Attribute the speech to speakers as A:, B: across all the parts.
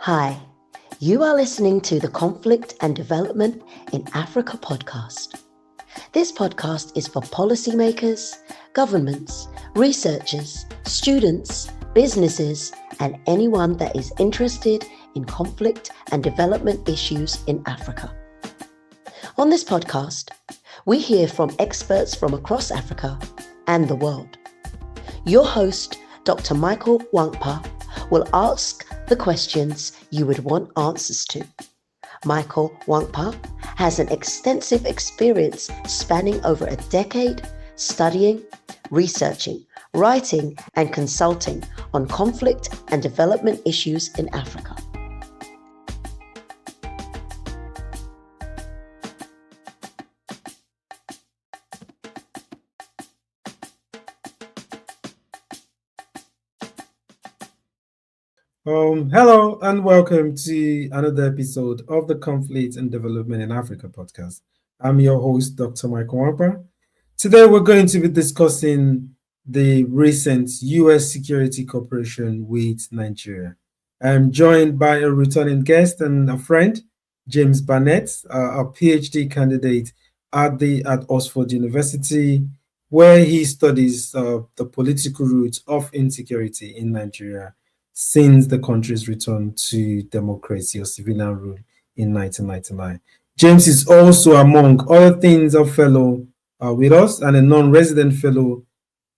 A: Hi, you are listening to the Conflict and Development in Africa podcast. This podcast is for policymakers, governments, researchers, students, businesses, and anyone that is interested in conflict and development issues in Africa. On this podcast, we hear from experts from across Africa and the world. Your host, Dr. Michael Nwankpa, will ask the questions you would want answers to. Michael Nwankpa has an extensive experience spanning over a decade studying, researching, writing, and consulting on conflict and development issues in Africa.
B: Hello and welcome to another episode of the Conflict and Development in Africa podcast. I'm your host, Dr. Michael Nwankpa. Today we're going to be discussing the recent U.S. Security Cooperation with Nigeria. I'm joined by a returning guest and a friend, James Barnett, a PhD candidate at Oxford University, where he studies the political roots of insecurity in Nigeria since the country's return to democracy or civilian rule in 1999. James is also, among other things, a fellow with us and a non-resident fellow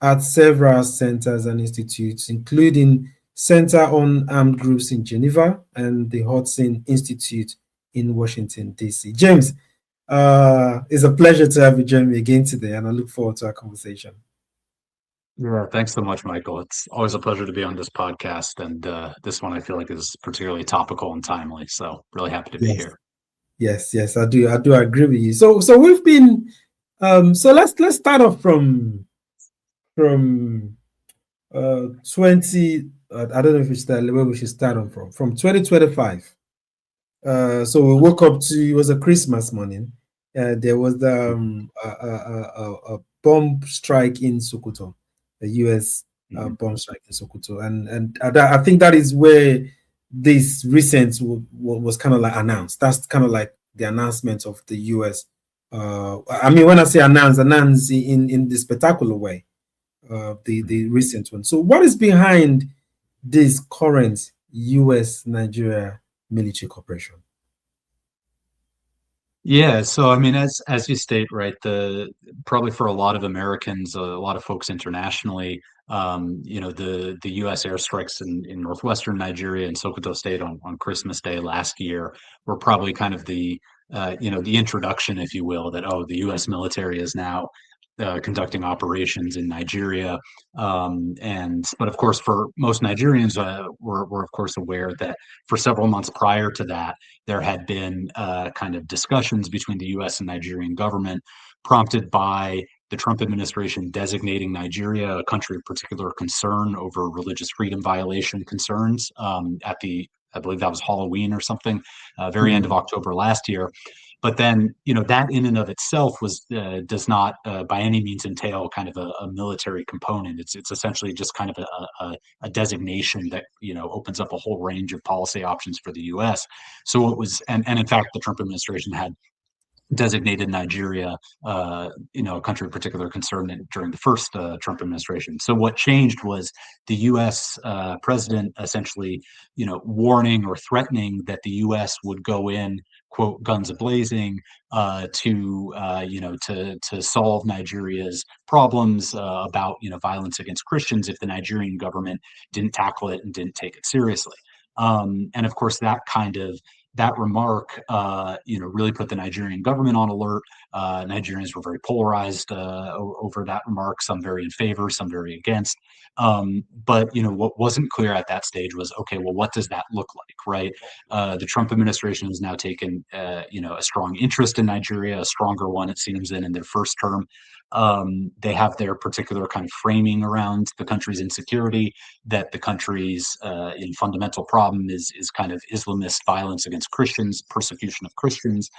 B: at several centers and institutes, including Center on Armed Groups in Geneva and the Hudson Institute in Washington, D.C. James, it's a pleasure to have you join me again today, and I look forward to our conversation.
C: Yeah, thanks so much, Michael. It's always a pleasure to be on this podcast, and this one I feel like is particularly topical and timely. So really happy to be here.
B: Yes, I do agree with you. So we've been so let's start off from 20. I don't know if it's where we should start on from 2025. So we woke up to, it was a Christmas morning. There was the a bomb strike in Sokoto. The U.S. Bomb strike in Sokoto, and I think that is where this recent was kind of like announced. That's kind of like the announcement of the U.S. I mean, when I say announce in the spectacular way, the recent one. So, what is behind this current U.S.-Nigeria military cooperation?
C: Yeah, so I mean, as you state, right, probably for a lot of Americans, a lot of folks internationally, the U.S. airstrikes in northwestern Nigeria and Sokoto State on Christmas Day last year were probably kind of the introduction, if you will, that the U.S. military is now conducting operations in Nigeria, but of course, for most Nigerians, were of course aware that for several months prior to that, there had been kind of discussions between the U.S. and Nigerian government, prompted by the Trump administration designating Nigeria a country of particular concern over religious freedom violation concerns I believe that was Halloween or something, very end of October last year. But then, that in and of itself does not by any means entail kind of a military component. It's essentially just kind of a designation that, opens up a whole range of policy options for the U.S. So it was, and in fact, the Trump administration had designated Nigeria, a country of particular concern during the first Trump administration. So what changed was the U.S. President essentially, warning or threatening that the U.S. would go in, quote, guns a-blazing, to solve Nigeria's problems about, violence against Christians if the Nigerian government didn't tackle it and didn't take it seriously. And of course, that remark, really put the Nigerian government on alert. Nigerians were very polarized over that remark, some very in favor, some very against. But, what wasn't clear at that stage was, okay, well, what does that look like, right? The Trump administration has now taken, a strong interest in Nigeria, a stronger one, it seems, than in their first term. They have their particular kind of framing around the country's insecurity, that the country's fundamental problem is kind of Islamist violence against Christians, persecution of Christians.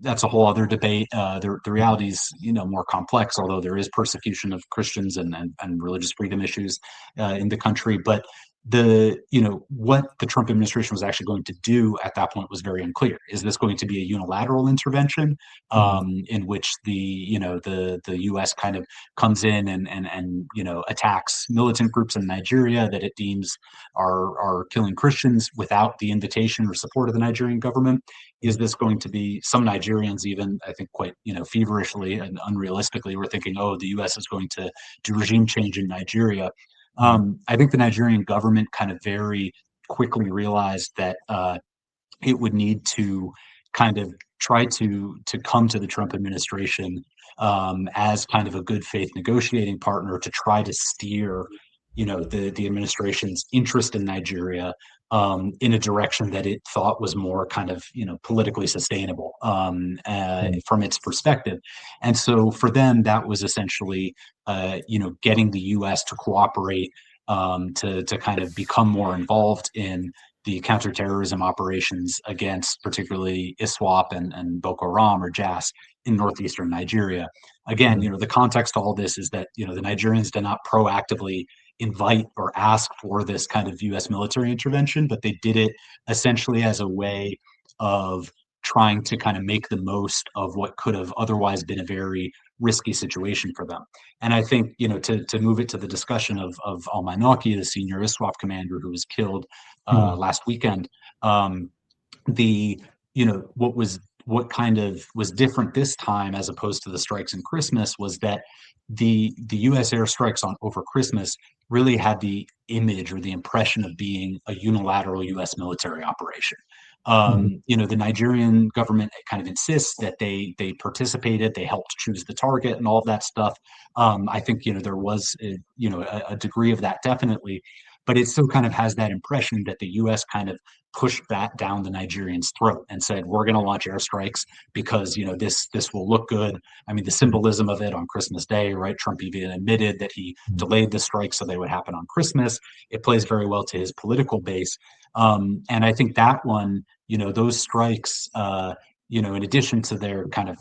C: That's a whole other debate. The reality is, more complex, although there is persecution of Christians and religious freedom issues in the country. But what the Trump administration was actually going to do at that point was very unclear. Is this going to be a unilateral intervention, in which the U.S. kind of comes in and attacks militant groups in Nigeria that it deems are killing Christians without the invitation or support of the Nigerian government? Is this going to be, some Nigerians even, I think, quite feverishly and unrealistically were thinking, oh, the U.S. is going to do regime change in Nigeria. I think the Nigerian government kind of very quickly realized that it would need to kind of try to come to the Trump administration as kind of a good faith negotiating partner to try to steer, the administration's interest in Nigeria in a direction that it thought was more kind of politically sustainable from its perspective. And so for them, that was essentially getting the U.S. to cooperate, to kind of become more involved in the counterterrorism operations against particularly ISWAP and Boko Haram or JAS in northeastern Nigeria. Again, the context to all this is that the Nigerians did not proactively invite or ask for this kind of U.S. military intervention, but they did it essentially as a way of trying to kind of make the most of what could have otherwise been a very risky situation for them. And I think, to move it to the discussion of Al-Maliki, the senior ISWAP commander who was killed last weekend, what kind of was different this time as opposed to the strikes in Christmas was that the U.S. airstrikes over Christmas really had the image or the impression of being a unilateral U.S. military operation. The Nigerian government kind of insists that they participated, they helped choose the target and all of that stuff. I think there was a degree of that definitely, but it still kind of has that impression that the U.S. kind of pushed that down the Nigerians' throat and said, we're going to launch airstrikes because this will look good. I mean, the symbolism of it on Christmas Day, right? Trump even admitted that he delayed the strikes so they would happen on Christmas. It plays very well to his political base. And I think that one, those strikes, in addition to their kind of,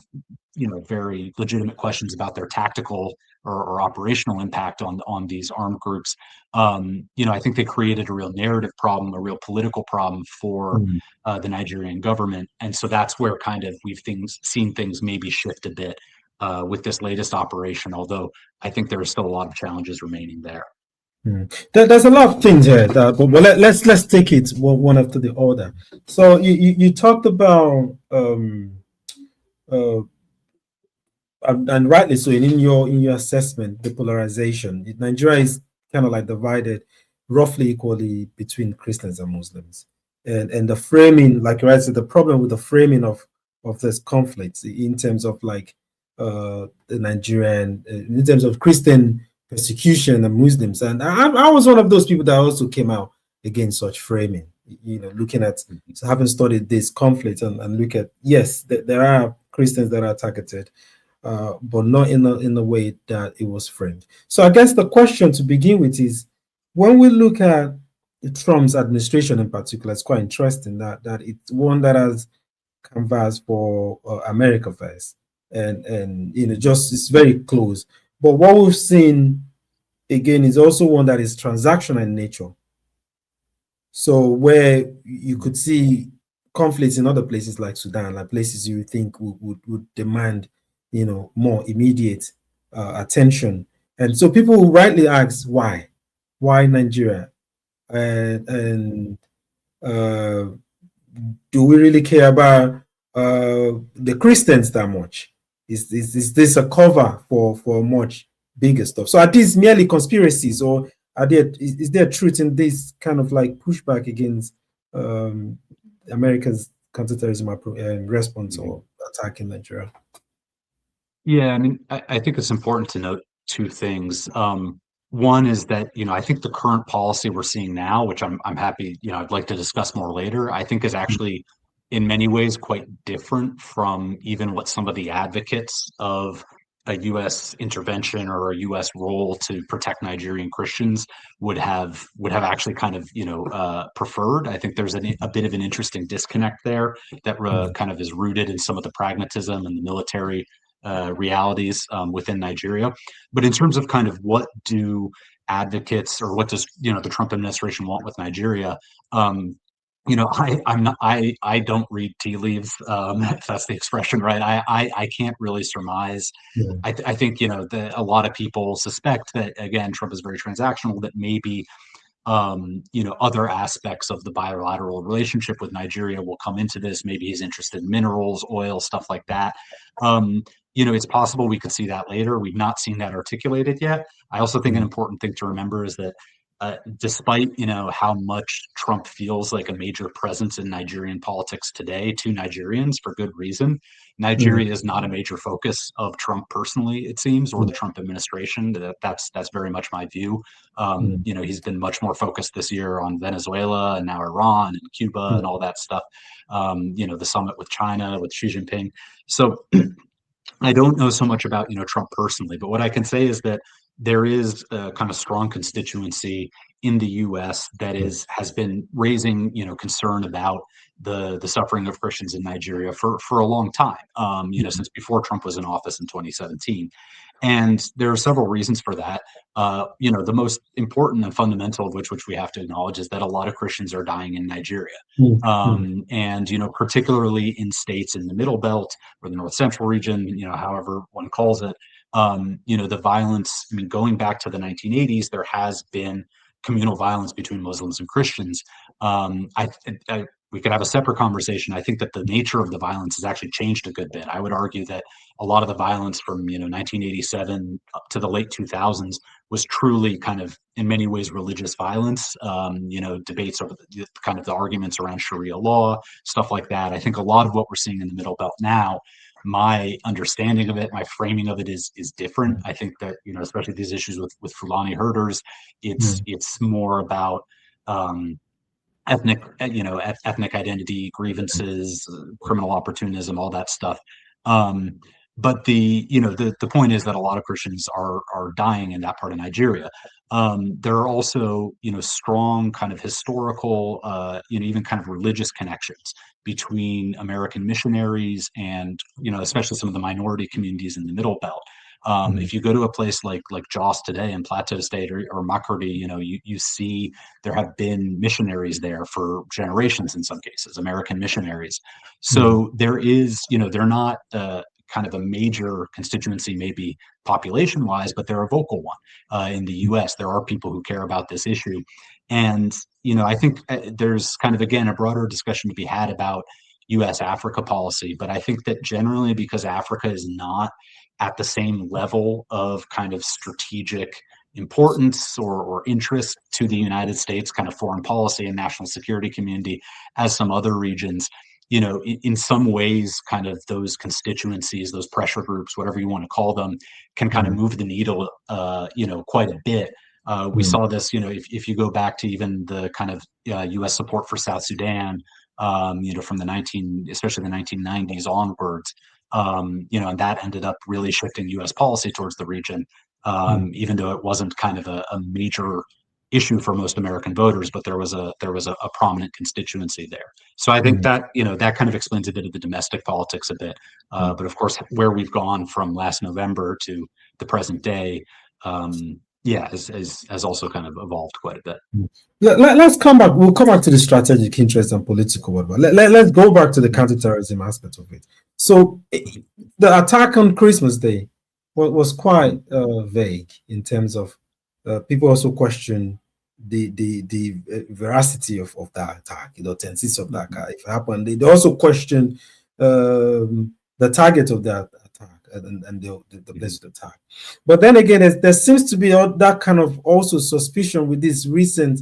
C: very legitimate questions about their tactical or operational impact on these armed groups, I think they created a real narrative problem, a real political problem for the Nigerian government. And so that's where kind of we've seen things maybe shift a bit with this latest operation, although I think there are still a lot of challenges remaining there.
B: There's a lot of things here, but let's take it one after the other. So you talked about and rightly so in your assessment, the polarization. Nigeria is kind of like divided roughly equally between Christians and Muslims, and the framing, like I said, the problem with the framing of this conflict in terms of like the Nigerian, in terms of Christian persecution and Muslims. And I was one of those people that also came out against such framing, looking at, so having studied this conflict and look at, yes, there are Christians that are targeted, but not in the way that it was framed. So I guess the question to begin with is, when we look at Trump's administration in particular, it's quite interesting that it's one that has canvassed for America first, and just it's very close. But what we've seen again is also one that is transactional in nature. So where you could see conflicts in other places like Sudan, like places you would think would demand, more immediate attention. And so people will rightly ask, why Nigeria? And do we really care about the Christians that much? Is this a cover for much bigger stuff? So are these merely conspiracies, or is there truth in this kind of like pushback against America's counterterrorism response or attack in Nigeria?
C: Yeah, I mean, I think it's important to note two things. One is that, I think the current policy we're seeing now, which I'm happy, I'd like to discuss more later, I think is actually in many ways quite different from even what some of the advocates of a U.S. intervention or a U.S. role to protect Nigerian Christians would have actually kind of preferred. I think there's a bit of an interesting disconnect there that kind of is rooted in some of the pragmatism and the military realities within Nigeria. But in terms of kind of what do advocates, or what does the Trump administration want with Nigeria? I don't read tea leaves, if that's the expression, right? I can't really surmise.
B: Yeah.
C: I think a lot of people suspect that, again, Trump is very transactional, that maybe other aspects of the bilateral relationship with Nigeria will come into this. Maybe he's interested in minerals, oil, stuff like that. It's possible we could see that later. We've not seen that articulated yet. I also think an important thing to remember is that despite how much Trump feels like a major presence in Nigerian politics today to Nigerians, for good reason, Nigeria is not a major focus of Trump personally, it seems, or the Trump administration. That's very much my view. He's been much more focused this year on Venezuela and now Iran and Cuba and all that stuff. The summit with China, with Xi Jinping. So I don't know so much about Trump personally, but what I can say is that there is a kind of strong constituency in the U.S. that has been raising concern about the suffering of Christians in Nigeria for a long time. Since before Trump was in office in 2017. And there are several reasons for that. The most important and fundamental of which we have to acknowledge is that a lot of Christians are dying in Nigeria. And particularly in states in the Middle Belt or the North Central region, however one calls it, the violence, going back to the 1980s, there has been communal violence between Muslims and Christians. We could have a separate conversation. I think that the nature of the violence has actually changed a good bit. I would argue that a lot of the violence from 1987 up to the late 2000s was truly kind of, in many ways, religious violence. Debates over the arguments around Sharia law, stuff like that. I think a lot of what we're seeing in the Middle Belt now, my understanding of it, my framing of it is different. I think that especially these issues with Fulani herders, it's more about ethnic identity, grievances, criminal opportunism, all that stuff. But the point is that a lot of Christians are dying in that part of Nigeria. There are also strong kind of historical, even kind of religious connections between American missionaries and especially some of the minority communities in the Middle Belt. If you go to a place like Jos today in Plateau State or Makurdi, you see there have been missionaries there for generations in some cases, American missionaries. So there is, they're not kind of a major constituency, maybe population-wise, but they're a vocal one. In the U.S., there are people who care about this issue. And, I think there's kind of, again, a broader discussion to be had about U.S.-Africa policy. But I think that generally, because Africa is not at the same level of kind of strategic importance or interest to the United States kind of foreign policy and national security community as some other regions, in some ways, kind of those constituencies, those pressure groups, whatever you want to call them, can kind of move the needle, quite a bit. We saw this, if you go back to even the kind of U.S. support for South Sudan, from especially the 1990s onwards, and that ended up really shifting U.S. policy towards the region, even though it wasn't kind of a major issue for most American voters, but there was a prominent constituency there. So I think that that kind of explains a bit of the domestic politics a bit. But of course, where we've gone from last November to the present day, has also kind of evolved quite a bit.
B: Let's come back. We'll come back to the strategic interest and political whatever. Let's go back to the counterterrorism aspect of it. So the attack on Christmas Day was quite vague in terms of people also question the veracity of that attack, the authenticity of that attack. If it happened, they also question the target of that attack and the place of the attack. But then again, there seems to be that kind of also suspicion with this recent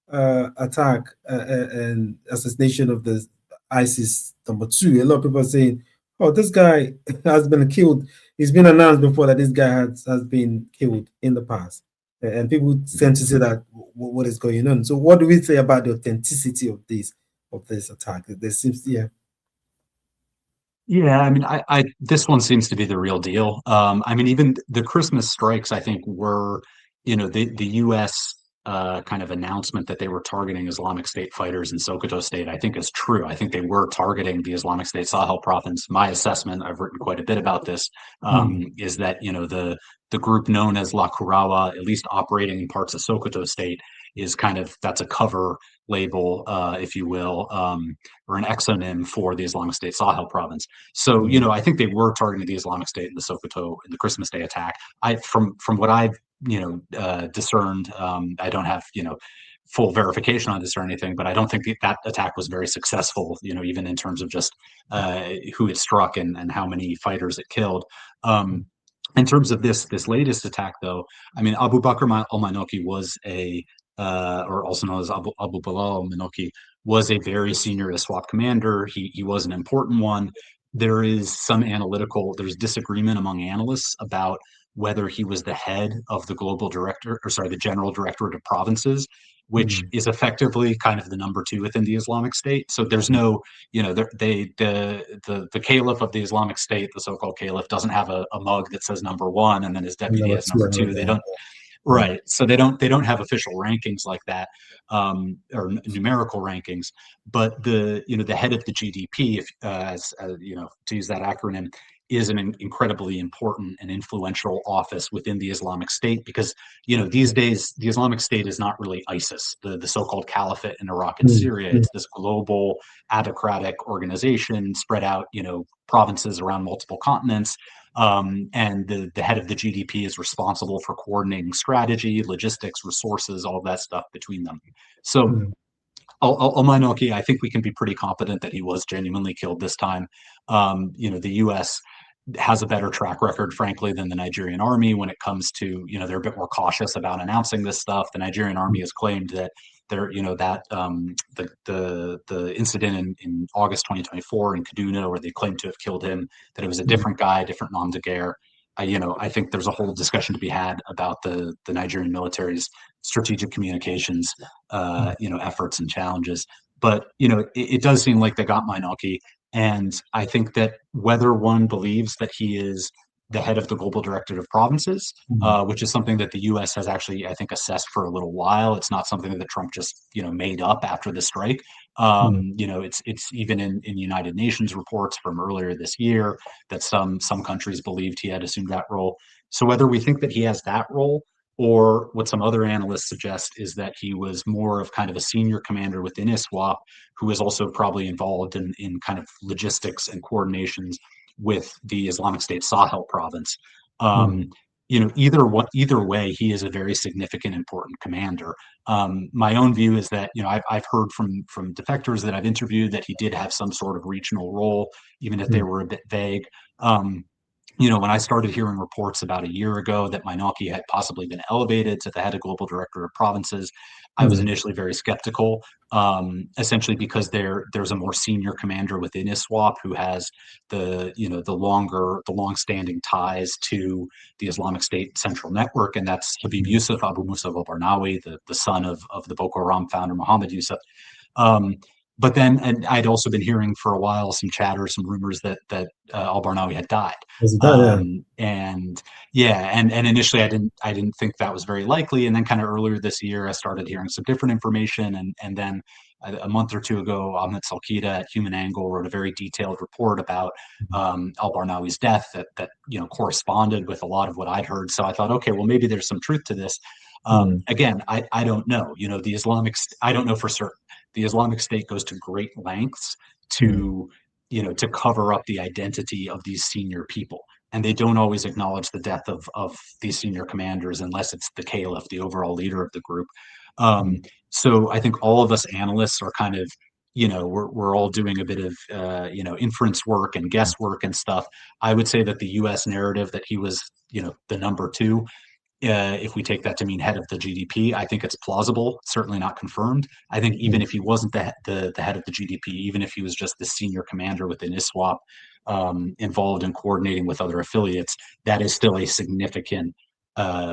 B: attack and assassination of the ISIS #2. A lot of people are saying, "Oh, this guy has been killed." It's been announced before that this guy has been killed in the past, and people tend to say that what is going on. So, what do we say about the authenticity of this attack? There seems,
C: Yeah, I mean, I this one seems to be the real deal. I mean, even the Christmas strikes, I think, were, the U.S. kind of announcement that they were targeting Islamic State fighters in Sokoto State, I think is true. I think they were targeting the Islamic State Sahel province. My assessment, I've written quite a bit about this, is that, the group known as La Kurawa, at least operating in parts of Sokoto State, is that's a cover label, if you will, or an exonym for the Islamic State Sahel province. So, I think they were targeting the Islamic State in the Sokoto in the Christmas Day attack. From what I've discerned, I don't have full verification on this or anything, but I don't think that attack was very successful, even in terms of just who it struck and how many fighters it killed. In terms of this latest attack, though, I mean, Abu Bakr al-Manoki was or also known as Abu Bilal al-Manoki, was a very senior ISWAP commander. He was an important one. There's disagreement among analysts about whether he was the head of the the General Directorate of Provinces, which is effectively kind of the number two within the Islamic State. So there's no, the caliph of the Islamic State, the so-called caliph, doesn't have a mug that says number one and then his deputy has number two. They don't. Right. So they don't have official rankings like that, or numerical rankings. But the head of the GDP, to use that acronym, is an incredibly important and influential office within the Islamic State, because these days the Islamic State is not really ISIS, the so-called caliphate in Iraq and Syria. It's this global autocratic organization spread out, provinces around multiple continents. And the head of the GDP is responsible for coordinating strategy, logistics, resources, all of that stuff between them. So al-Manoki, I think we can be pretty confident that he was genuinely killed this time. The U.S. has a better track record, frankly, than the Nigerian army when it comes to, they're a bit more cautious about announcing this stuff. The Nigerian army has claimed that the incident in August 2024 in Kaduna, where they claimed to have killed him, that it was a different guy, different nom de guerre. I think there's a whole discussion to be had about the Nigerian military's strategic communications, efforts and challenges. But it does seem like they got Minoki, and I think that whether one believes that he is the head of the Global Directorate of Provinces, which is something that the U.S. has actually, I think, assessed for a little while. It's not something that Trump just, made up after the strike. It's even in United Nations reports from earlier this year that some countries believed he had assumed that role. So whether we think that he has that role, or what some other analysts suggest is that he was more of kind of a senior commander within ISWAP, who is also probably involved in kind of logistics and coordinations with the Islamic State Sahel province. Either way, he is a very significant, important commander. My own view is that, I've heard from defectors that I've interviewed that he did have some sort of regional role, even if they were a bit vague. When I started hearing reports about a year ago that Minoki had possibly been elevated to the head of Global Director of Provinces, I was initially very skeptical, essentially because there's a more senior commander within ISWAP who has the long-standing ties to the Islamic State Central Network, and that's Habib Yusuf Abu Musab al-Barnawi, the son of the Boko Haram founder Muhammad Yusuf. But then, and I'd also been hearing for a while some chatter, some rumors that al-Barnawi had died. And initially I didn't think that was very likely. And then kind of earlier this year, I started hearing some different information. And then a month or two ago, Ahmed Salkida at Human Angle wrote a very detailed report about al-Barnawi's death that corresponded with a lot of what I'd heard. So I thought, okay, well, maybe there's some truth to this. Again, I don't know. I don't know for certain. The Islamic State goes to great lengths to cover up the identity of these senior people. And they don't always acknowledge the death of these senior commanders unless it's the caliph, the overall leader of the group. So I think all of us analysts are kind of, we're all doing a bit of, inference work and guesswork and stuff. I would say that the U.S. narrative that he was, the number two, if we take that to mean head of the GDP, I think it's plausible, certainly not confirmed. I think even if he wasn't the head of the GDP, even if he was just the senior commander within ISWAP, involved in coordinating with other affiliates, that is still a significant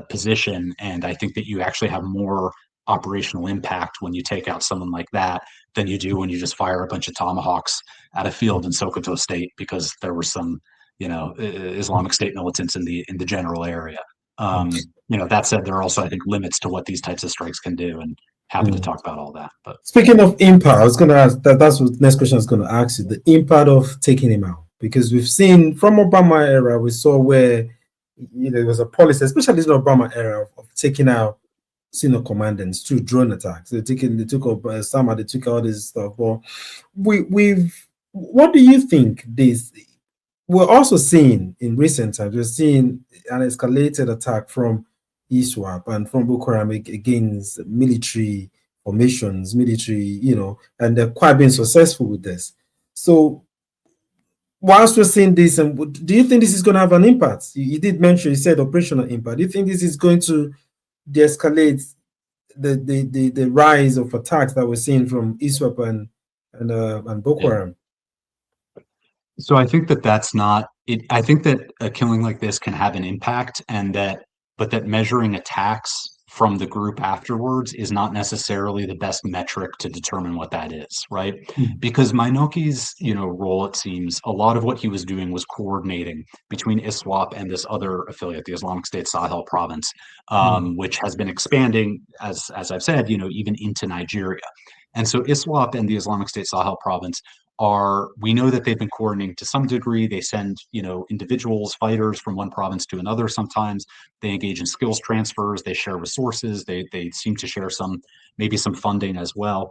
C: position. And I think that you actually have more operational impact when you take out someone like that than you do when you just fire a bunch of tomahawks at a field in Sokoto State because there were some, Islamic State militants in the general area. That said, there are also, I think, limits to what these types of strikes can do, and happy to talk about all that. But
B: speaking of impact, I was going to ask that's what next question I was going to ask you, the impact of taking him out, because we've seen from Obama era, we saw where there was a policy, especially in the Obama era, of taking out senior commandants through drone attacks. They took up Sama, they took all this stuff. But what do you think this? We're also seeing in recent times, we're seeing an escalated attack from ISWAP and from Boko Haram against military formations, and they're quite being successful with this. So, whilst we're seeing this, and do you think this is going to have an impact? You did mention, you said operational impact. Do you think this is going to de-escalate the rise of attacks that we're seeing from ISWAP and Boko Haram?
C: So I think that's not it. I think that a killing like this can have an impact, but that measuring attacks from the group afterwards is not necessarily the best metric to determine what that is, right? Because Mainoki's, role, it seems, a lot of what he was doing was coordinating between ISWAP and this other affiliate, the Islamic State Sahel province, which has been expanding, as I've said, even into Nigeria. And so ISWAP and the Islamic State Sahel province we know that they've been coordinating to some degree. They send, individuals, fighters from one province to another sometimes. They engage in skills transfers. They share resources. They seem to share maybe some funding as well.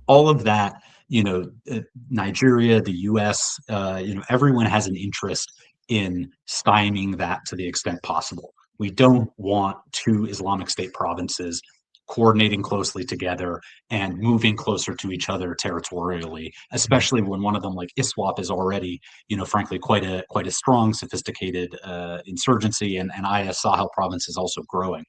C: All of that, Nigeria, the US, everyone has an interest in stymieing that to the extent possible. We don't want two Islamic State provinces coordinating closely together and moving closer to each other territorially, especially when one of them, like ISWAP, is already, frankly, quite a strong, sophisticated insurgency, and IS Sahel province is also growing.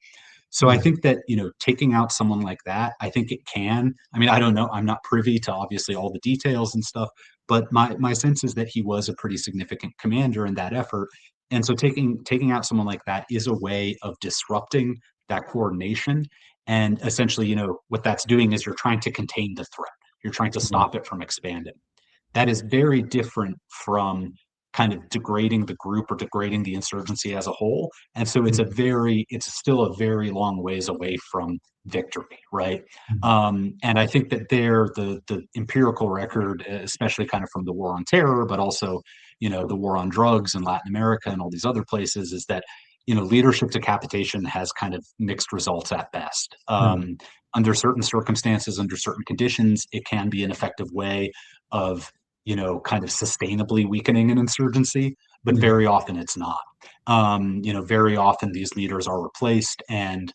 C: So I think that, taking out someone like that, I think it can. I mean, I don't know. I'm not privy to obviously all the details and stuff, but my sense is that he was a pretty significant commander in that effort. And so taking out someone like that is a way of disrupting that coordination. And essentially, what that's doing is you're trying to contain the threat. You're trying to stop it from expanding. That is very different from kind of degrading the group or degrading the insurgency as a whole. And so it's still a very long ways away from victory, right? And I think that the empirical record, especially kind of from the war on terror, but also, the war on drugs in Latin America and all these other places, is that leadership decapitation has kind of mixed results at best. Under certain circumstances, under certain conditions, it can be an effective way of, kind of sustainably weakening an insurgency, but very often it's not. Very often these leaders are replaced, and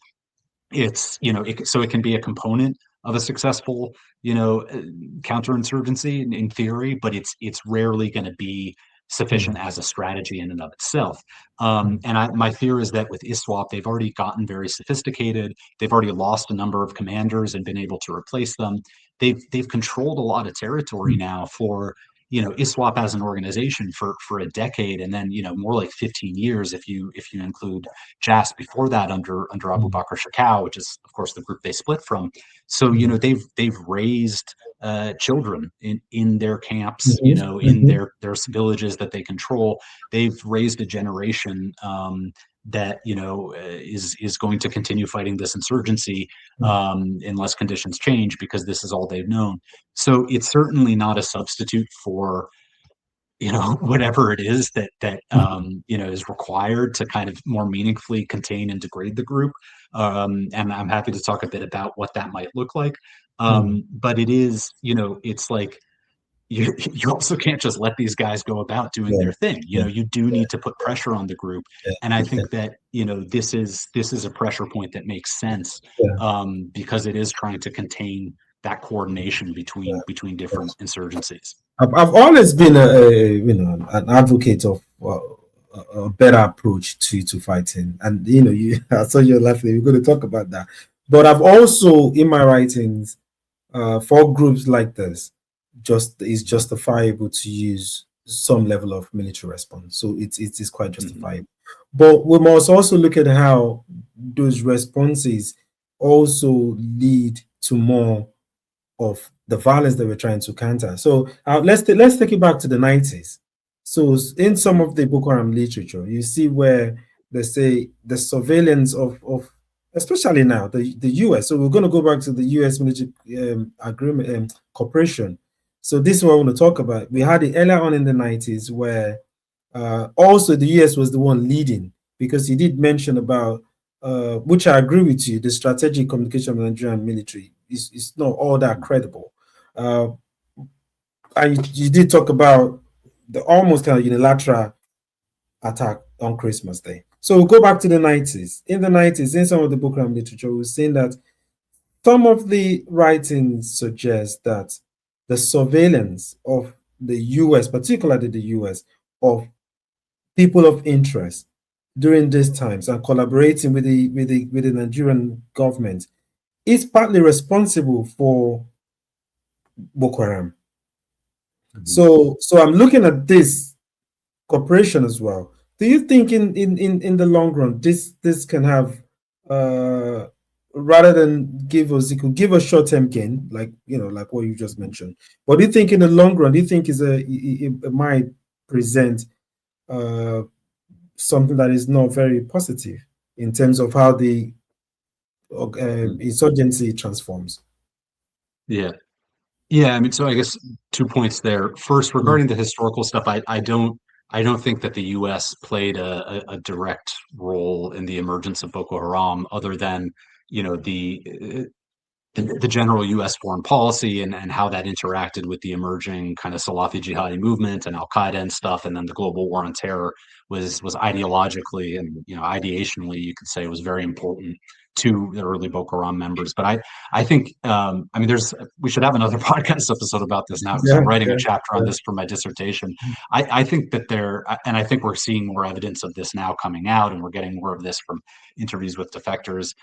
C: it's, so it can be a component of a successful, counterinsurgency in theory, but it's rarely going to be sufficient as a strategy in and of itself. My fear is that with ISWAP, they've already gotten very sophisticated. They've already lost a number of commanders and been able to replace them. They've controlled a lot of territory now for, ISWAP as an organization for a decade, and then, more like 15 years if you include JAS before that under Abu Bakr Shakau, which is of course the group they split from. So they've raised children in their camps, in their villages that they control. They've raised a generation that is going to continue fighting this insurgency unless conditions change, because this is all they've known. So it's certainly not a substitute for whatever it is that is required to kind of more meaningfully contain and degrade the group. And I'm happy to talk a bit about what that might look like. But it is, it's like you also can't just let these guys go about doing their thing. You do need to put pressure on the group. And I think that, this is a pressure point that makes sense because it is trying to contain that coordination between different insurgencies.
B: I've always been an advocate of a better approach to fighting, and I saw you laughing. We're going to talk about that, but I've also in my writings for groups like this, is justifiable to use some level of military response. So it is quite justifiable. But we must also look at how those responses also lead to more of the violence that we're trying to counter. So let's take it back to the 90s. So in some of the Boko Haram literature, you see where let's say, the surveillance of especially now the US. So we're going to go back to the US military agreement cooperation. So this is what I want to talk about. We had it earlier on in the 90s where also the US was the one leading, because you did mention about which I agree with you, the strategic communication of the Nigerian military is not all that credible. And you did talk about the almost kind of unilateral attack on Christmas Day. So we'll go back to the 90s. In the 90s, in some of the Boko Haram literature, we're saying that some of the writings suggest that the surveillance of the US, particularly the US, of people of interest during these times and collaborating with the Nigerian government is partly responsible for Boko Haram. So I'm looking at this cooperation as well. Do you think in the long run this can have rather than it could give a short-term gain, like like what you just mentioned, but do you think in the long run, do you think it might present something that is not very positive in terms of how the insurgency transforms?
C: Yeah, I mean, so I guess 2 points there. First, regarding the historical stuff, I don't think that the U.S. played a direct role in the emergence of Boko Haram, other than the general U.S. foreign policy and how that interacted with the emerging kind of Salafi jihadi movement and Al Qaeda and stuff, and then the global war on terror was ideologically and ideationally, you could say, was very important to the early Boko Haram members. But I think I mean, we should have another podcast episode about this now, because I'm writing a chapter on this for my dissertation. I think that and I think we're seeing more evidence of this now coming out, and we're getting more of this from interviews with defectors.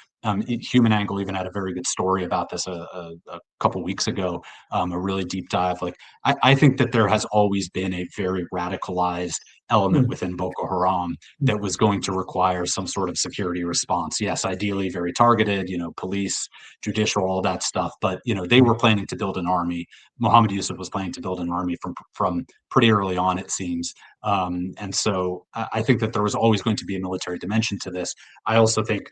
C: Human Angle even had a very good story about this a couple weeks ago, a really deep dive. Like, I think that there has always been a very radicalized element within Boko Haram that was going to require some sort of security response. Yes, ideally very targeted, police, judicial, all that stuff. But they were planning to build an army. Mohammed Yusuf was planning to build an army from pretty early on, it seems. And so I think that there was always going to be a military dimension to this. I also think,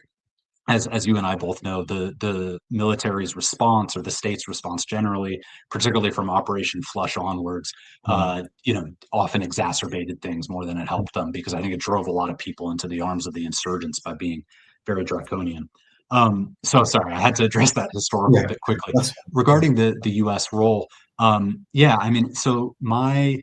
C: as you and I both know, the military's response, or the state's response generally, particularly from Operation Flush onwards, often exacerbated things more than it helped them, because I think it drove a lot of people into the arms of the insurgents by being very draconian. So sorry, I had to address that historical bit quickly. Regarding the U.S. role, I mean, so my,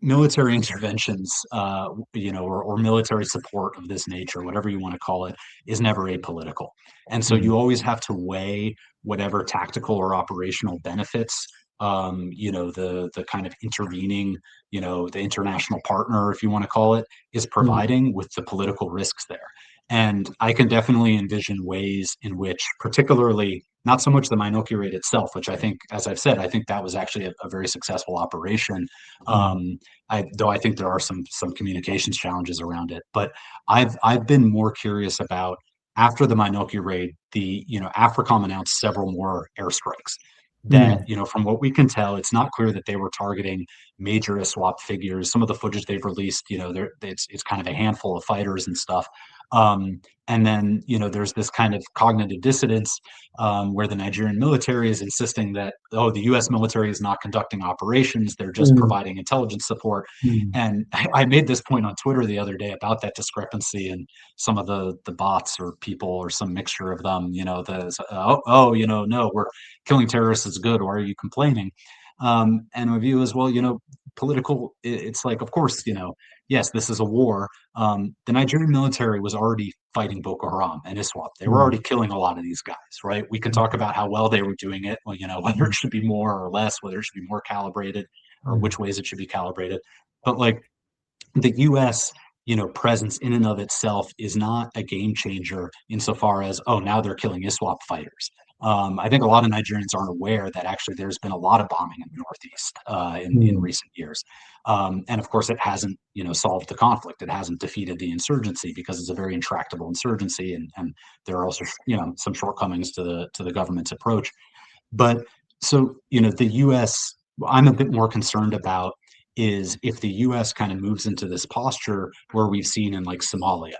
C: military interventions, or military support of this nature, whatever you want to call it, is never apolitical. And so you always have to weigh whatever tactical or operational benefits, the kind of intervening, the international partner, if you want to call it, is providing, with the political risks there. And I can definitely envision ways in which, particularly, not so much the Minoki raid itself, which I think, as I've said, I think that was actually a very successful operation. Though I think there are some communications challenges around it. But I've been more curious about, after the Minoki raid, AFRICOM announced several more airstrikes that, from what we can tell, it's not clear that they were targeting major ISWAP figures. Some of the footage they've released, it's kind of a handful of fighters and stuff. And then, there's this kind of cognitive dissonance where the Nigerian military is insisting that, the U.S. military is not conducting operations, they're just providing intelligence support. And I made this point on Twitter the other day about that discrepancy, and some of the bots or people, or some mixture of them, no, we're killing terrorists is good, why are you complaining? And my view is, well, political, it's like, of course, yes, this is a war. The Nigerian military was already fighting Boko Haram and ISWAP. They were already killing a lot of these guys, right? We can talk about how well they were doing it, whether it should be more or less, whether it should be more calibrated, or which ways it should be calibrated. But like, the U.S., presence in and of itself is not a game changer insofar as, now they're killing ISWAP fighters. I think a lot of Nigerians aren't aware that actually there's been a lot of bombing in the Northeast in recent years. And of course, it hasn't, solved the conflict. It hasn't defeated the insurgency, because it's a very intractable insurgency. And there are also, some shortcomings to the government's approach. But so, the U.S., I'm a bit more concerned about is if the U.S. kind of moves into this posture where we've seen in like Somalia,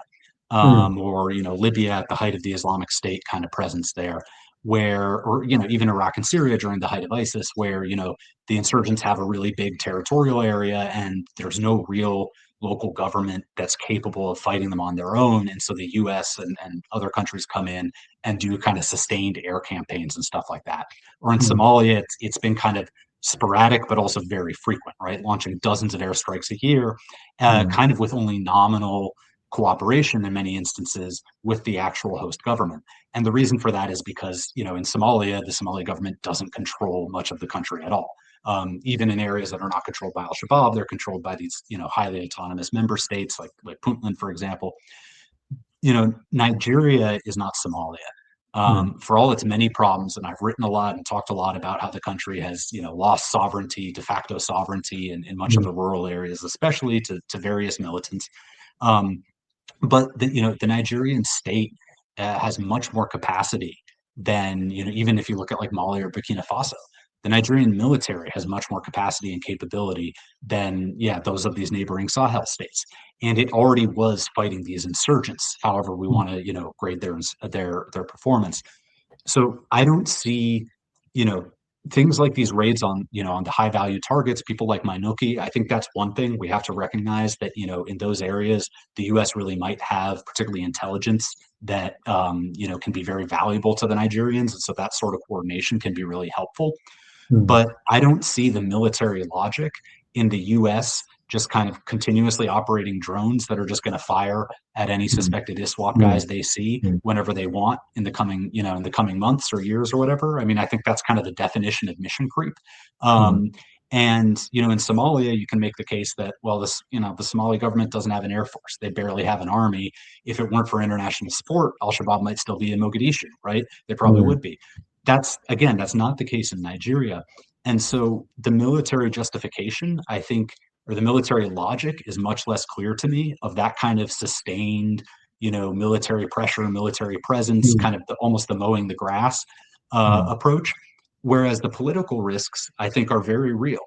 C: or Libya at the height of the Islamic State kind of presence there, where, or even Iraq and Syria during the height of ISIS, where the insurgents have a really big territorial area and there's no real local government that's capable of fighting them on their own, and so the U.S. and other countries come in and do kind of sustained air campaigns and stuff like that. Or in Somalia, it's been kind of sporadic but also very frequent, right? Launching dozens of airstrikes a year, kind of with only nominal cooperation in many instances with the actual host government. And the reason for that is because, in Somalia, the Somali government doesn't control much of the country at all. Even in areas that are not controlled by al-Shabaab, they're controlled by these, highly autonomous member states like Puntland, for example. Nigeria is not Somalia. For all its many problems, and I've written a lot and talked a lot about how the country has, lost sovereignty, de facto sovereignty in much of the rural areas, especially to various militants. But the Nigerian state has much more capacity than, even if you look at like Mali or Burkina Faso. The Nigerian military has much more capacity and capability than, those of these neighboring Sahel states. And it already was fighting these insurgents, however we want to, grade their performance. So I don't see, things like these raids on, on the high value targets, people like Minoki. I think that's one thing we have to recognize, that, in those areas, the U.S. really might have particularly intelligence that, can be very valuable to the Nigerians. And so that sort of coordination can be really helpful. But I don't see the military logic in the U.S. just kind of continuously operating drones that are just going to fire at any suspected ISWAP guys they see whenever they want in the coming, in the coming months or years or whatever. I mean, I think that's kind of the definition of mission creep. And, in Somalia, you can make the case that, well, the Somali government doesn't have an air force. They barely have an army. If it weren't for international support, al-Shabaab might still be in Mogadishu, right? They probably would be. That's not the case in Nigeria. And so the military justification, I think, or the military logic is much less clear to me of that kind of sustained, military pressure, military presence, kind of almost the mowing the grass approach. Whereas the political risks, I think, are very real.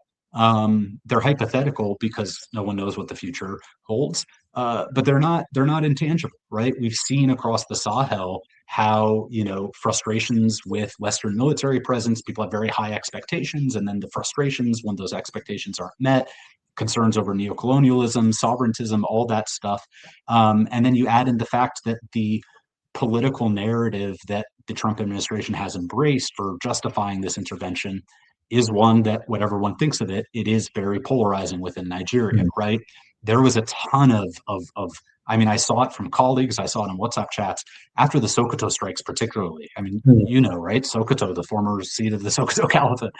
C: They're hypothetical because no one knows what the future holds, but they're not intangible, right? We've seen across the Sahel how, frustrations with Western military presence, people have very high expectations, and then the frustrations when those expectations aren't met, concerns over neocolonialism, sovereigntism, all that stuff. And then you add in the fact that the political narrative that the Trump administration has embraced for justifying this intervention is one that, whatever one thinks of it, it is very polarizing within Nigeria, right? There was a ton of I mean, I saw it from colleagues, I saw it in WhatsApp chats after the Sokoto strikes, particularly. I mean, right? Sokoto, the former seat of the Sokoto Caliphate.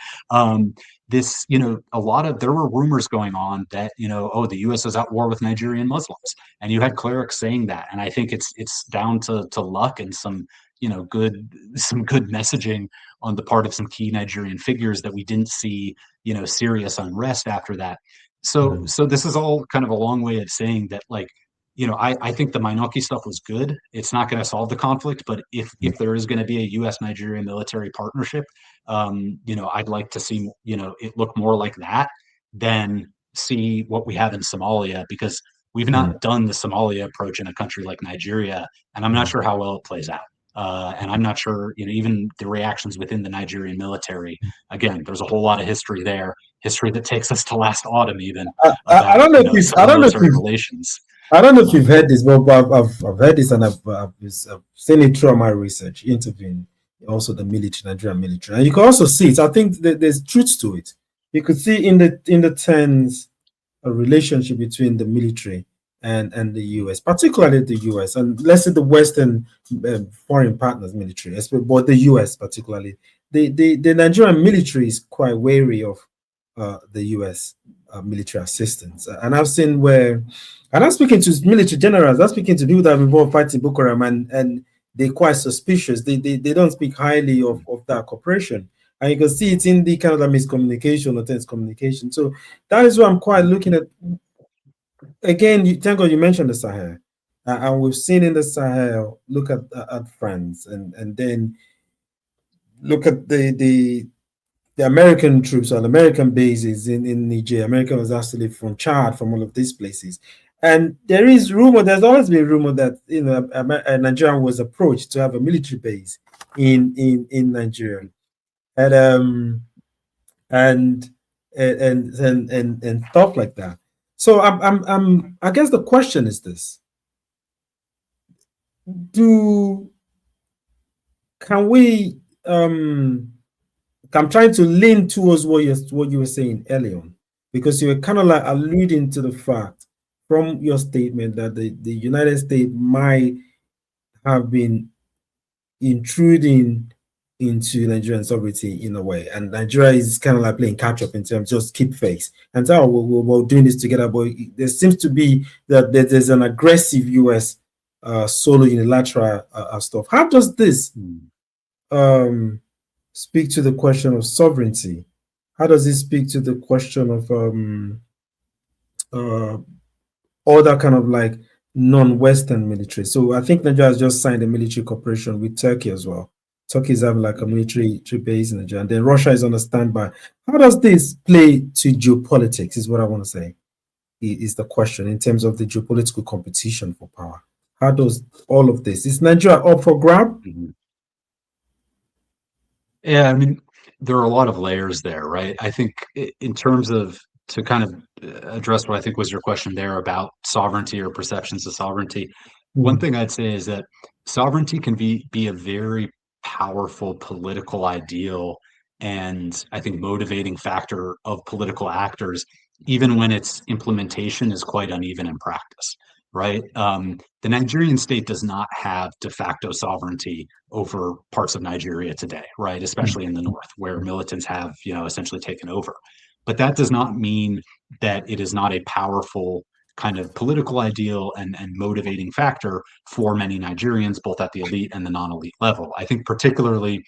C: There were rumors going on that, the U.S. is at war with Nigerian Muslims. And you had clerics saying that. And I think it's down to luck and some good messaging on the part of some key Nigerian figures that we didn't see, serious unrest after that. So this is all kind of a long way of saying that, like, I think the Minoki stuff was good. It's not going to solve the conflict, but if there is going to be a U.S.-Nigeria military partnership, I'd like to see, it look more like that than see what we have in Somalia, because we've not done the Somalia approach in a country like Nigeria, and I'm not sure how well it plays out. And I'm not sure, even the reactions within the Nigerian military. Again, there's a whole lot of history there, history that takes us to last autumn, even.
B: I don't know if
C: relations.
B: I don't know if you've heard this, but I've heard this, and I've seen it through my research, interviewing also the military, Nigerian military, and you can also see it. I think that there's truth to it. You could see in the tense a relationship between the military and the U.S., particularly the U.S., and let's say the Western foreign partners military, but the U.S. particularly. The Nigerian military is quite wary of the U.S. Military assistance, and I've seen where, and I'm speaking to military generals, I'm speaking to people that have involved fighting Boko Haram, and they're quite suspicious. They don't speak highly of that cooperation, and you can see it in the kind of the miscommunication or tense communication. So that is what I'm quite looking at. Again, thank God you mentioned the Sahel, and we've seen in the Sahel. Look at France, and then look at the the American troops or American bases in Niger. America was actually from Chad, from all of these places. And there is rumor, there's always been rumor that Nigeria was approached to have a military base in Nigeria. And and and stuff like that. So I guess the question is this: can we I'm trying to lean towards what you were saying earlier on, because you were kind of like alluding to the fact from your statement that the United States might have been intruding into Nigerian sovereignty in a way, and Nigeria is kind of like playing catch up in terms of just keep face and so we're doing this together. But there seems to be that there's an aggressive U.S. Solo unilateral stuff. How does this speak to the question of sovereignty? How does it speak to the question of other kind of like non-Western military? So I think Nigeria has just signed a military cooperation with Turkey as well. Turkey is having like a military base in Nigeria, and then Russia is on a standby. How does this play to geopolitics? Is what I want to say. Is the question in terms of the geopolitical competition for power? How does all of this? Is Nigeria up for grab?
C: Yeah, I mean, there are a lot of layers there, right? I think in terms of to kind of address what I think was your question there about sovereignty or perceptions of sovereignty. One thing I'd say is that sovereignty can be a very powerful political ideal and I think motivating factor of political actors, even when its implementation is quite uneven in practice, right? The Nigerian state does not have de facto sovereignty over parts of Nigeria today, right? Especially in the north, where militants have, essentially taken over. But that does not mean that it is not a powerful kind of political ideal and motivating factor for many Nigerians, both at the elite and the non-elite level. I think particularly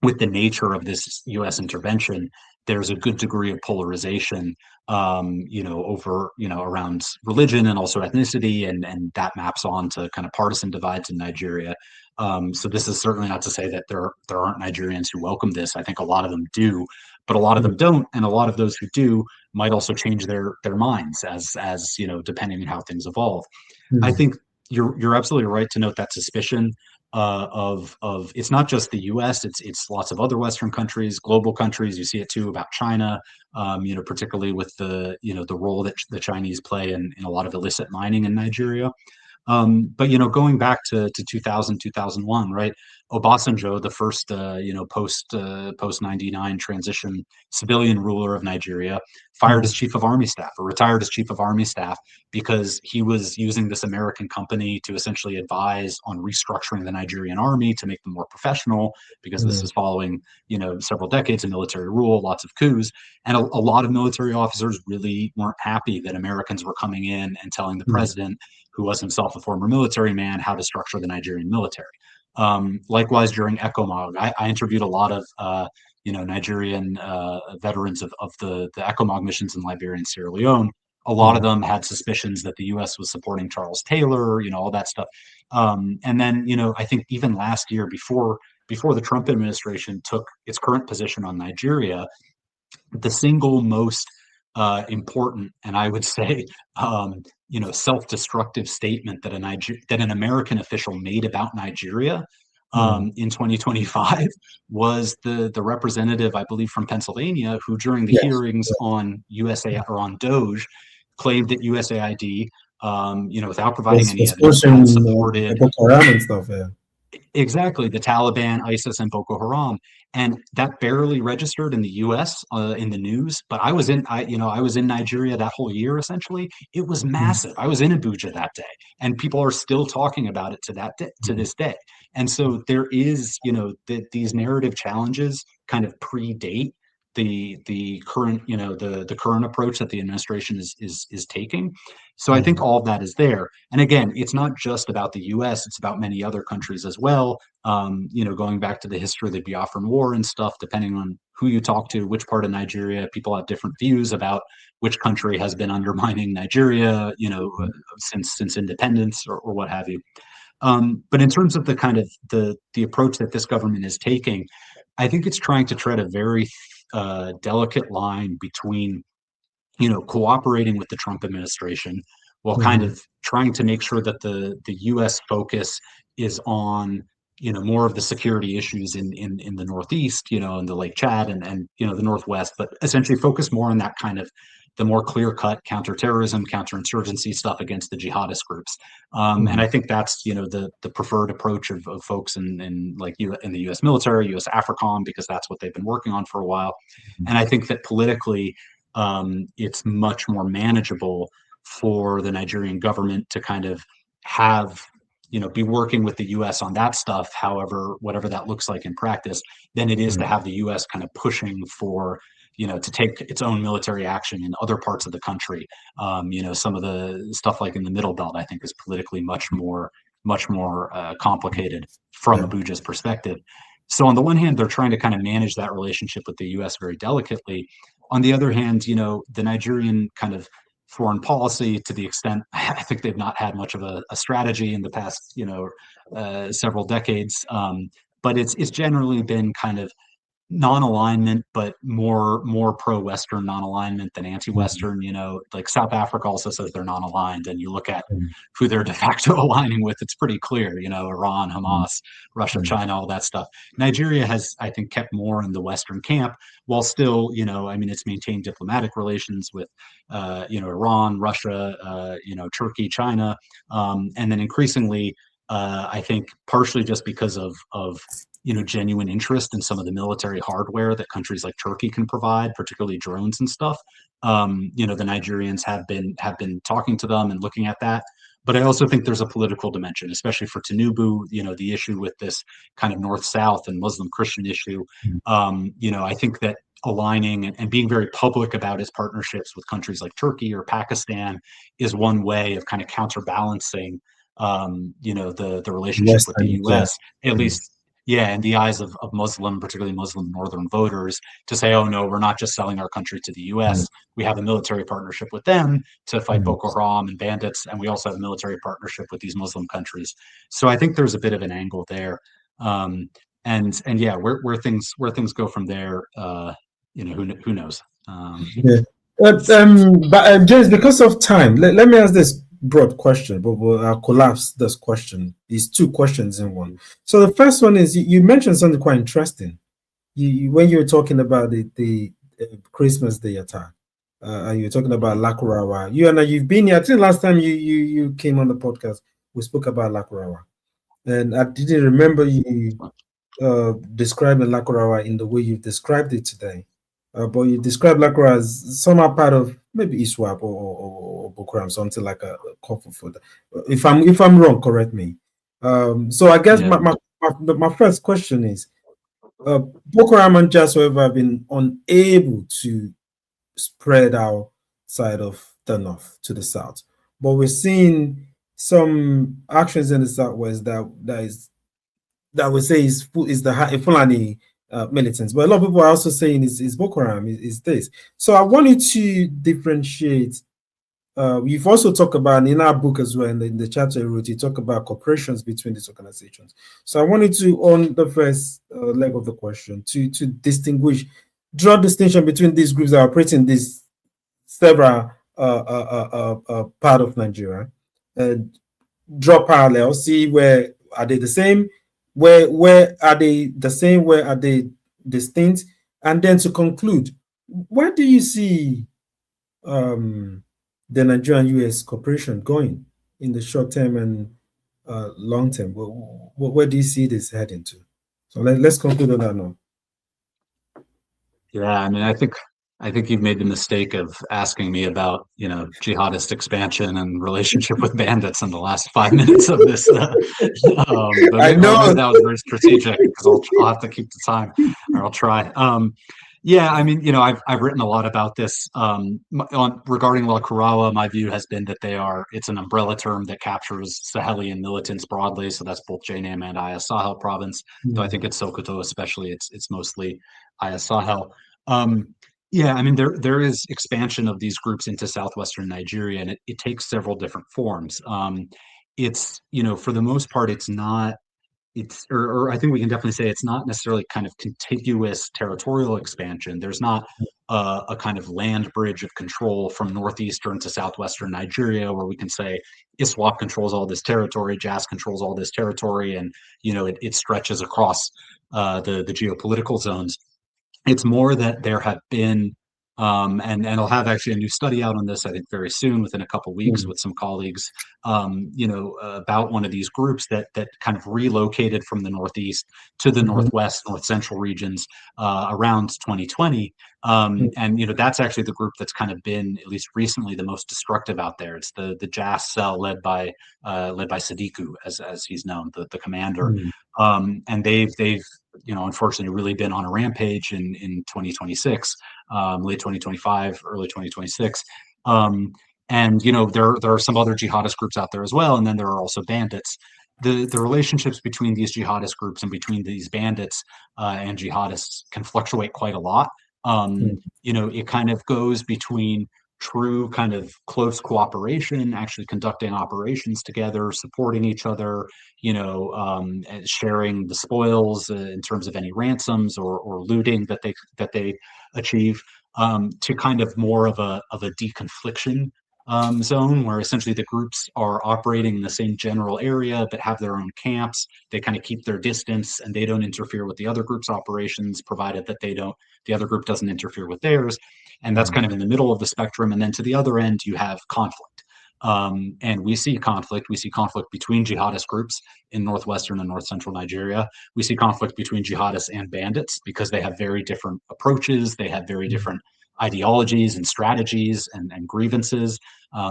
C: with the nature of this U.S. intervention, there's a good degree of polarization, over, around religion and also ethnicity, and that maps on to kind of partisan divides in Nigeria. So this is certainly not to say that there aren't Nigerians who welcome this. I think a lot of them do, but a lot of them don't, and a lot of those who do might also change their minds as depending on how things evolve. I think you're absolutely right to note that suspicion of it's not just the U.S. It's lots of other Western countries, global countries. You see it too about China, particularly with the the role that the Chinese play in a lot of illicit mining in Nigeria. But going back to 2000, 2001, right? Obasanjo, the first post 99 transition civilian ruler of Nigeria, fired as chief of army staff or retired as chief of army staff because he was using this American company to essentially advise on restructuring the Nigerian army to make them more professional, because this is following several decades of military rule, lots of coups, and a lot of military officers really weren't happy that Americans were coming in and telling the president, who was himself a former military man, how to structure the Nigerian military. Likewise, during ECOMOG, I interviewed a lot of Nigerian veterans of the ECOMOG missions in Liberia and Sierra Leone. A lot of them had suspicions that the U.S. was supporting Charles Taylor, all that stuff. And then, I think even last year, before the Trump administration took its current position on Nigeria, the single most important, and I would say, self-destructive statement that an American official made about Nigeria in 2025 was the representative, I believe, from Pennsylvania, who during the hearings on USA or on Doge claimed that USAID, without providing any evidence, had supported
B: Boko Haram and stuff.
C: Exactly, the Taliban, ISIS, and Boko Haram, and that barely registered in the U.S. In the news. But I was in Nigeria that whole year. Essentially, it was massive. I was in Abuja that day, and people are still talking about it to this day. And so there is, these narrative challenges kind of predate the current, the current approach that the administration is taking. So I think all of that is there. And again, it's not just about the U.S., it's about many other countries as well. Going back to the history of the Biafran War and stuff, depending on who you talk to, which part of Nigeria, people have different views about which country has been undermining Nigeria, since independence or what have you. But in terms of the kind of the approach that this government is taking, I think it's trying to tread a very delicate line between, cooperating with the Trump administration while kind
B: Mhm.
C: of trying to make sure that the U.S. focus is on, more of the security issues in the Northeast, in the Lake Chad and the Northwest, but essentially focus more on that kind of the more clear-cut counterterrorism, counterinsurgency stuff against the jihadist groups. And
B: Mhm.
C: I think that's, the preferred approach of folks in like in the U.S. military, U.S. AFRICOM, because that's what they've been working on for a while. And I think that politically, it's much more manageable for the Nigerian government to kind of have, be working with the US on that stuff, however, whatever that looks like in practice, than it is to have the US kind of pushing for, to take its own military action in other parts of the country. Some of the stuff like in the Middle Belt, I think, is politically much more complicated from
B: Yeah.
C: Abuja's perspective. So on the one hand, they're trying to kind of manage that relationship with the US very delicately. On the other hand, the Nigerian kind of foreign policy, to the extent I think they've not had much of a strategy in the past, several decades, but it's generally been kind of non-alignment, but more pro-Western non-alignment than
B: Mhm.
C: anti-Western. Like South Africa also says they're non-aligned, and you look at
B: Mhm.
C: who they're de facto aligning with, it's pretty clear. Iran,
B: Mhm.
C: Hamas, Russia,
B: Mhm.
C: China, all that stuff. Nigeria has, I think, kept more in the Western camp, while still, I mean, it's maintained diplomatic relations with, Iran, Russia, Turkey, China, and then increasingly, I think, partially just because of genuine interest in some of the military hardware that countries like Turkey can provide, particularly drones and stuff. The Nigerians have been talking to them and looking at that. But I also think there's a political dimension, especially for Tinubu, the issue with this kind of North-South and Muslim-Christian issue. I think that aligning and being very public about his partnerships with countries like Turkey or Pakistan is one way of kind of counterbalancing, the relationship with the
B: Western, yeah.
C: U.S. At
B: Mhm.
C: least, yeah, in the eyes of Muslim, particularly Muslim northern voters, to say, oh no, we're not just selling our country to the
B: Mhm.
C: US. We have a military partnership with them to fight
B: Mhm.
C: Boko Haram and bandits, and we also have a military partnership with these Muslim countries. So I think there's a bit of an angle there. Um, and yeah, where things go from there, who knows?
B: Yeah. But James, because of time, let me ask this broad question, but I'll collapse this question. These two questions in one. So the first one is you mentioned something quite interesting. When you were talking about the Christmas Day attack, and you were talking about Lakurawa. You've been here. I think last time you came on the podcast, we spoke about Lakurawa, and I didn't remember you describing Lakurawa in the way you've described it today. But you described Lakurawa as somehow part of maybe ISWAP or Boko Haram, something like a comfort food. If I'm wrong, correct me. So I guess
C: Yeah.
B: my first question is, Boko Haram and just have been unable to spread outside of the north to the south, but we're seeing some actions in the southwest that we say is the Fulani militants, but a lot of people are also saying is Boko Haram is this. So I wanted to differentiate. We've also talked about in our book as well, in the chapter you wrote, you talk about cooperations between these organizations. So I wanted to, on the first leg of the question, to draw distinction between these groups that are operating in this several part of Nigeria, and draw parallels, see where are they the same, where are they the same, where are they distinct, and then to conclude, where do you see the Nigerian US cooperation going in the short term and long term? Where do you see this heading to? So let's conclude on that note.
C: Yeah, I mean, I think you've made the mistake of asking me about, jihadist expansion and relationship with bandits in the last 5 minutes of this. But
B: I
C: maybe
B: know.
C: that was very strategic because I'll have to keep the time, or I'll try. Yeah, I mean, I've written a lot about this. Regarding La Kurawa, my view has been that it's an umbrella term that captures Sahelian militants broadly. So that's both JNAM and IS Sahel province. Though I think it's Sokoto, especially, it's mostly IS Sahel. Yeah, I mean, there is expansion of these groups into southwestern Nigeria, and it takes several different forms. It's, for the most part, it's not or I think we can definitely say it's not necessarily kind of contiguous territorial expansion. There's not a kind of land bridge of control from northeastern to southwestern Nigeria where we can say ISWAP controls all this territory, JAS controls all this territory, and it stretches across the geopolitical zones. It's more that there have been, and I'll have actually a new study out on this, I think, very soon, within a couple of weeks, with some colleagues, about one of these groups that kind of relocated from the Northeast to the Northwest, North Central regions around 2020. And that's actually the group that's kind of been, at least recently, the most destructive out there. It's the JAS cell led by Sadiku, as he's known, the commander. And they've unfortunately really been on a rampage in 2026, late 2025, early 2026. And there are some other jihadist groups out there as well, and then there are also bandits. The relationships between these jihadist groups and between these bandits and jihadists can fluctuate quite a lot. It kind of goes between true kind of close cooperation, actually conducting operations together, supporting each other, sharing the spoils in terms of any ransoms or looting that they achieve, to kind of more of a deconfliction zone where essentially the groups are operating in the same general area but have their own camps. They kind of keep their distance and they don't interfere with the other group's operations, provided that the other group doesn't interfere with theirs. And that's kind of in the middle of the spectrum. And then to the other end, you have conflict. And we see conflict. We see conflict between jihadist groups in northwestern and north central Nigeria. We see conflict between jihadists and bandits because they have very different approaches. They have very different ideologies and strategies and grievances.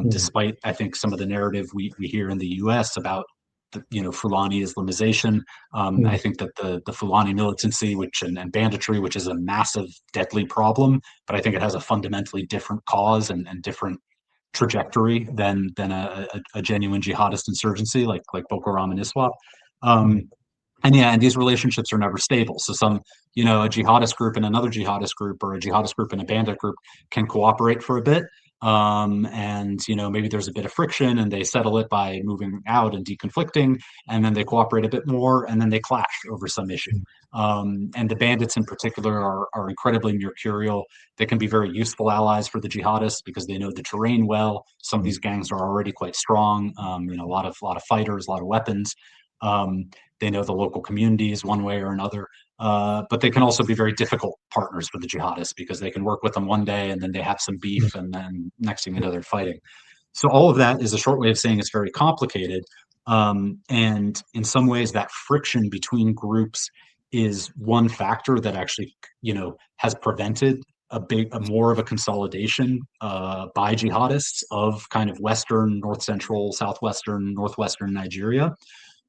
C: Despite, I think, some of the narrative we hear in the U.S. about Fulani Islamization. I think that the Fulani militancy, and banditry, which is a massive, deadly problem, but I think it has a fundamentally different cause and different trajectory than a genuine jihadist insurgency like Boko Haram and ISWAP. And these relationships are never stable. So a jihadist group and another jihadist group, or a jihadist group and a bandit group, can cooperate for a bit. And maybe there's a bit of friction and they settle it by moving out and deconflicting, and then they cooperate a bit more and then they clash over some issue. And the bandits in particular are incredibly mercurial. They can be very useful allies for the jihadists because they know the terrain well. Some of these gangs are already quite strong. A lot of fighters, a lot of weapons. They know the local communities one way or another. But they can also be very difficult partners for the jihadists because they can work with them one day and then they have some beef and then next thing you know, they're fighting. So all of that is a short way of saying it's very complicated. And in some ways that friction between groups is one factor that actually, has prevented more of a consolidation by jihadists of kind of Western, North Central, Southwestern, Northwestern Nigeria.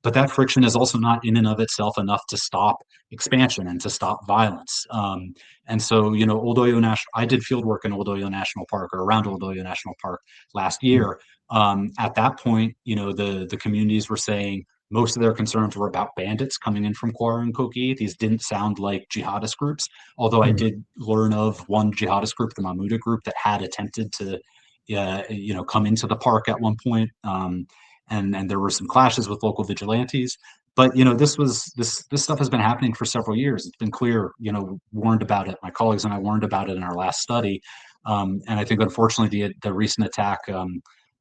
C: But that friction is also not in and of itself enough to stop expansion and to stop violence. And so, Old Oyo I did field work in Old Oyo National Park, or around Old Oyo National Park last year. At that point, the communities were saying most of their concerns were about bandits coming in from Kwara and Kogi. These didn't sound like jihadist groups, although I did learn of one jihadist group, the Mahmuda group, that had attempted to, come into the park at one point. And there were some clashes with local vigilantes, but this stuff has been happening for several years. It's been clear, warned about it. My colleagues and I warned about it in our last study, and I think unfortunately the recent attack,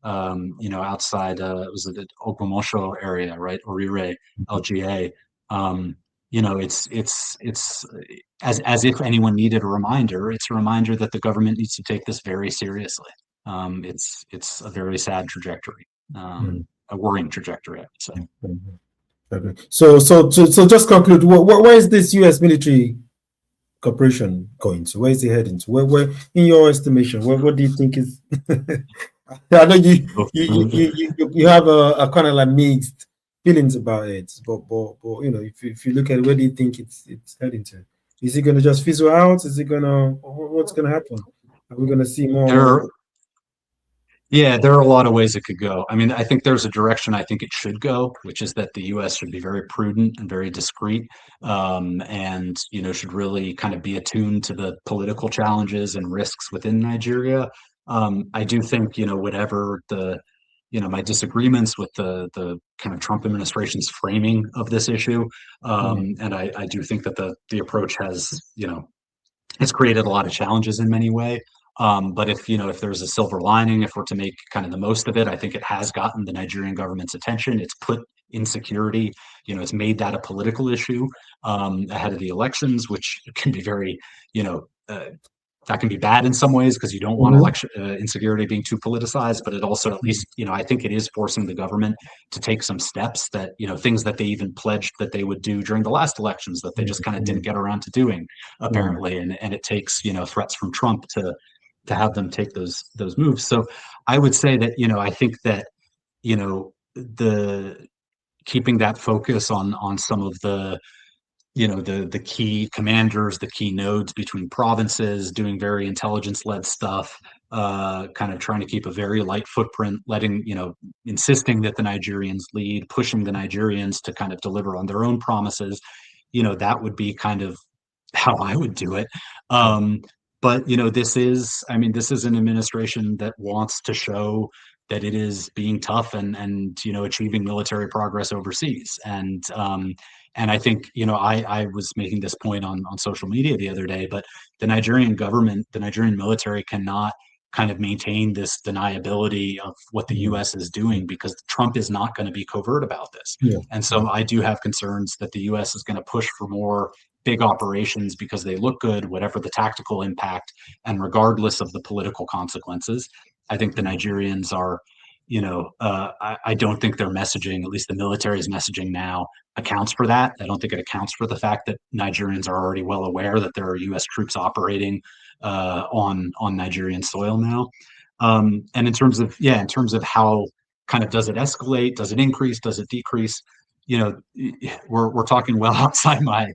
C: outside it was the Ogbomosho area, right, Orire, LGA. It's as if anyone needed a reminder. It's a reminder that the government needs to take this very seriously. It's a very sad trajectory. A worrying trajectory, I would say.
B: Okay. So just conclude. Where is this U.S. military cooperation going to? Where is it heading to? Where in your estimation, what do you think is? I know you have a kind of like mixed feelings about it, but if you look at it, where do you think it's heading to? Is it going to just fizzle out? Is it what's going to happen? Are we going to see more?
C: There are a lot of ways it could go. I mean, I think there's a direction I think it should go, which is that the U.S. should be very prudent and very discreet, and should really kind of be attuned to the political challenges and risks within Nigeria. I do think whatever the my disagreements with the kind of Trump administration's framing of this issue. And I do think that the approach has, it's created a lot of challenges in many ways. But if there's a silver lining, if we're to make kind of the most of it, I think it has gotten the Nigerian government's attention. It's put insecurity, it's made that a political issue ahead of the elections, which can be very, that can be bad in some ways because you don't want election insecurity being too politicized, but it also, at least, I think it is forcing the government to take some steps that, things that they even pledged that they would do during the last elections that they just kind of didn't get around to doing, apparently. And it takes, threats from Trump to have them take those moves. So I would say that, I think that, the keeping that focus on some of the the key commanders, the key nodes between provinces, doing very intelligence-led stuff, kind of trying to keep a very light footprint, letting, insisting that the Nigerians lead, pushing the Nigerians to kind of deliver on their own promises, that would be kind of how I would do it. But, this is an administration that wants to show that it is being tough and achieving military progress overseas. And I think, I was making this point on social media the other day, but the Nigerian government, the Nigerian military cannot kind of maintain this deniability of what the U.S. is doing, because Trump is not going to be covert about this. And so I do have concerns that the U.S. is going to push for more big operations because they look good, whatever the tactical impact, and regardless of the political consequences. I think the Nigerians are, I don't think their messaging, at least the military's messaging now, accounts for that. I don't think it accounts for the fact that Nigerians are already well aware that there are U.S. troops operating on Nigerian soil now. And in terms of how kind of, does it escalate? Does it increase? Does it decrease? We're talking well outside my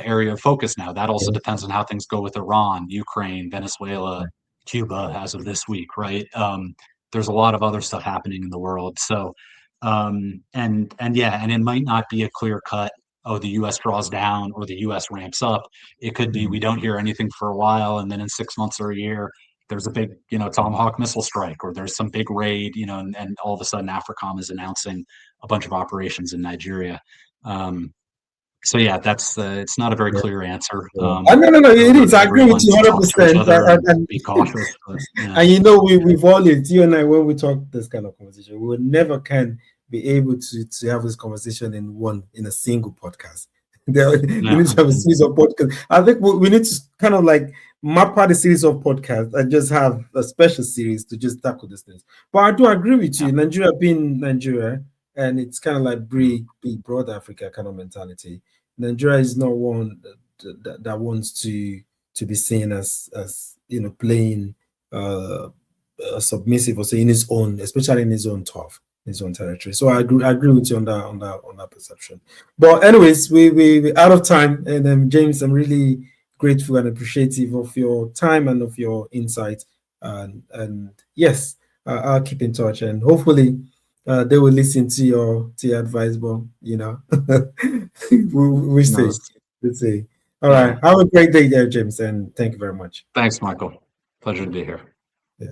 C: area of focus now. That also depends on how things go with Iran, Ukraine, Venezuela, Cuba as of this week, right? There's a lot of other stuff happening in the world. So, and it might not be a clear cut, the U.S. draws down or the U.S. ramps up. It could be we don't hear anything for a while, and then in 6 months or a year, there's a big, Tomahawk missile strike, or there's some big raid, and all of a sudden AFRICOM is announcing a bunch of operations in Nigeria. So yeah, that's it's not a very clear answer.
B: No, it is. I agree with you 100%.
C: And be cautious. But,
B: And we've always, you and I, when we talk this kind of conversation, we will never can be able to have this conversation in a single podcast. We need to have a series of podcasts. I think we need to kind of like map out a series of podcasts and just have a special series to just tackle these things. But I do agree with you. Nigeria being Nigeria, and it's kind of like big broad Africa kind of mentality. Nigeria is not one that wants to be seen as playing submissive, or say in his own, especially in his own turf, his own territory. So I agree with you on that perception. But anyways, we're out of time, and James, I'm really grateful and appreciative of your time and of your insight. And yes, I'll keep in touch, and hopefully they will listen to your advice. But we see. Let's see. All right. Have a great day there, James, and thank you very much.
C: Thanks, Michael. Pleasure to be here.
B: Yeah.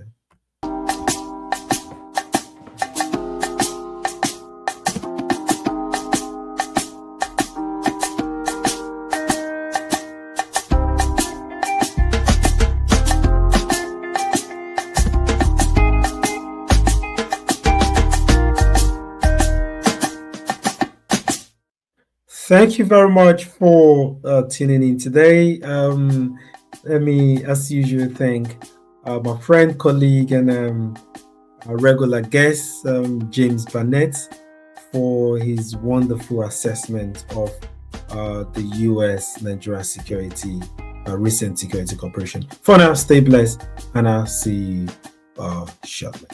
B: Thank you very much for tuning in today. Let me, as usual, thank my friend, colleague, and our regular guest, James Barnett, for his wonderful assessment of the U.S.-Nigeria Recent Security Cooperation. For now, stay blessed, and I'll see you shortly.